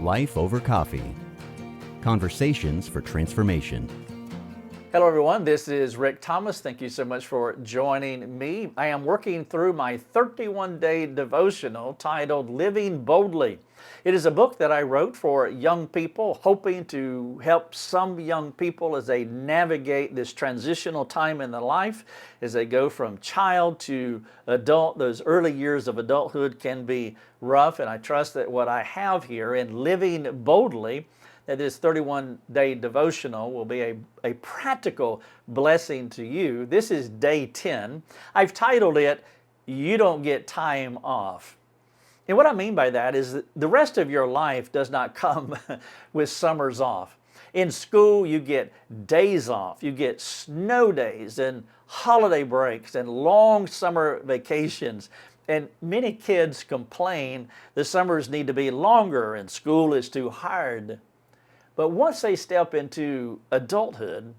Life Over Coffee. Conversations for Transformation. Hello everyone, this is Rick Thomas. Thank you so much for joining me. I am working through my 31-day devotional titled Living Boldly. It is a book that I wrote for young people, hoping to help some young people as they navigate this transitional time in their life, as they go from child to adult. Those early years of adulthood can be rough, and I trust that what I have here in Living Boldly, that this 31-day devotional will be a practical blessing to you. This is day 10. I've titled it, You Don't Get Time Off. And what I mean by that is that the rest of your life does not come with summers off. In school, you get days off, you get snow days and holiday breaks and long summer vacations. And many kids complain the summers need to be longer and school is too hard. But once they step into adulthood,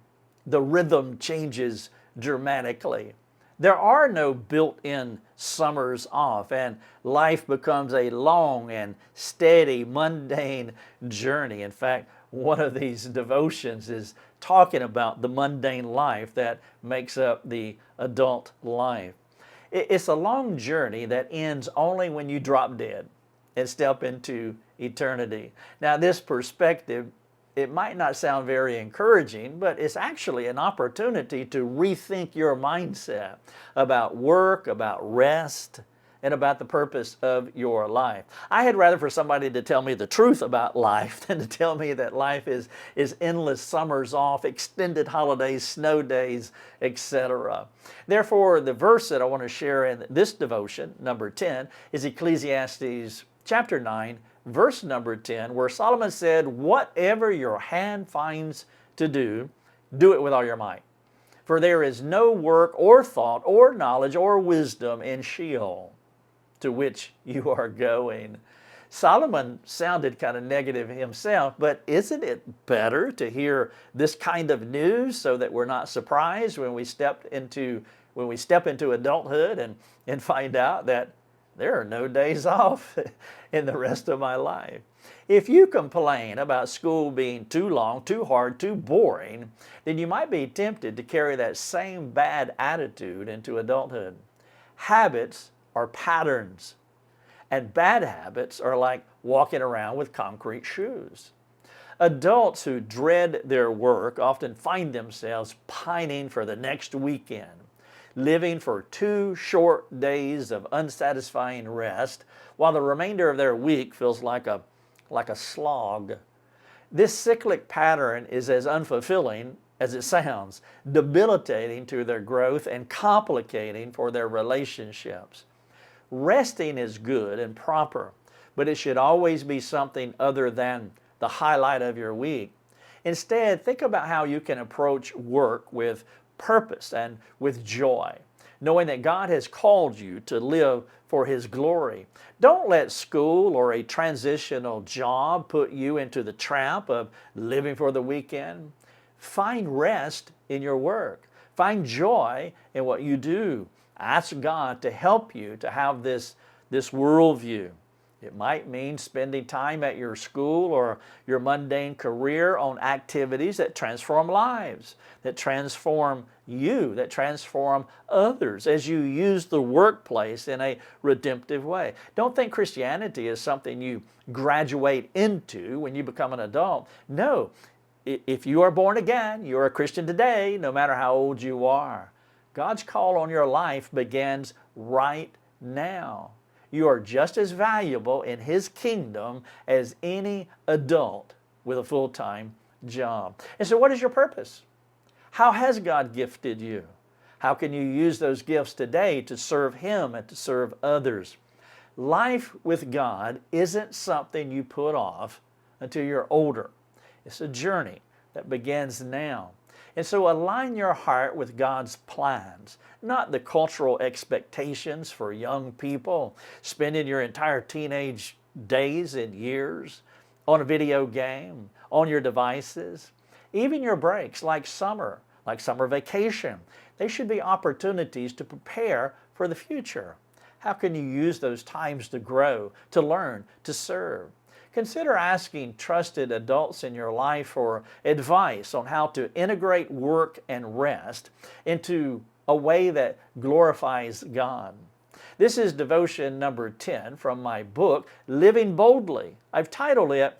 the rhythm changes dramatically. There are no built-in summers off, and life becomes a long and steady, mundane journey. In fact, one of these devotions is talking about the mundane life that makes up the adult life. It's a long journey that ends only when you drop dead and step into eternity. Now, this perspective, it might not sound very encouraging, but it's actually an opportunity to rethink your mindset about work, about rest, and about the purpose of your life. I had rather for somebody to tell me the truth about life than to tell me that life is endless summers off, extended holidays, snow days, etc. Therefore, the verse that I want to share in this devotion, number 10, is Ecclesiastes chapter 9, verse number 10, where Solomon said, "Whatever your hand finds to do, do it with all your might. For there is no work or thought or knowledge or wisdom in Sheol, to which you are going." Solomon sounded kind of negative himself, but isn't it better to hear this kind of news so that we're not surprised when we step into adulthood and find out that there are no days off in the rest of my life? If you complain about school being too long, too hard, too boring, then you might be tempted to carry that same bad attitude into adulthood. Habits are patterns, and bad habits are like walking around with concrete shoes. Adults who dread their work often find themselves pining for the next weekend, living for 2 short days of unsatisfying rest, while the remainder of their week feels like a slog. This cyclic pattern is as unfulfilling as it sounds, debilitating to their growth and complicating for their relationships. Resting is good and proper, but it should always be something other than the highlight of your week. Instead, think about how you can approach work with purpose and with joy, knowing that God has called you to live for His glory. Don't let school or a transitional job put you into the trap of living for the weekend. Find rest in your work. Find joy in what you do. Ask God to help you to have this worldview. It might mean spending time at your school or your mundane career on activities that transform lives, that transform you, that transform others as you use the workplace in a redemptive way. Don't think Christianity is something you graduate into when you become an adult. No, if you are born again, you're a Christian today, no matter how old you are. God's call on your life begins right now. You are just as valuable in His kingdom as any adult with a full-time job. And so what is your purpose? How has God gifted you? How can you use those gifts today to serve Him and to serve others? Life with God isn't something you put off until you're older. It's a journey that begins now. And so align your heart with God's plans, not the cultural expectations for young people, spending your entire teenage days and years on a video game, on your devices. Even your breaks, like summer vacation, they should be opportunities to prepare for the future. How can you use those times to grow, to learn, to serve? consider asking trusted adults in your life for advice on how to integrate work and rest into a way that glorifies God. This is devotion number 10 from my book, Living Boldly. I've titled it,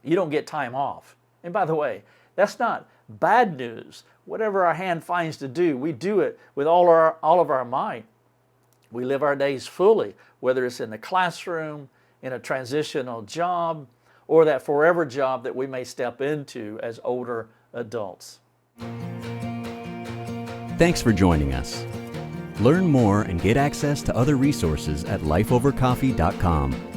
You Don't Get Time Off. And by the way, that's not bad news. Whatever our hand finds to do, we do it with all of our might. We live our days fully, whether it's in the classroom, in a transitional job, or that forever job that we may step into as older adults. Thanks for joining us. Learn more and get access to other resources at lifeovercoffee.com.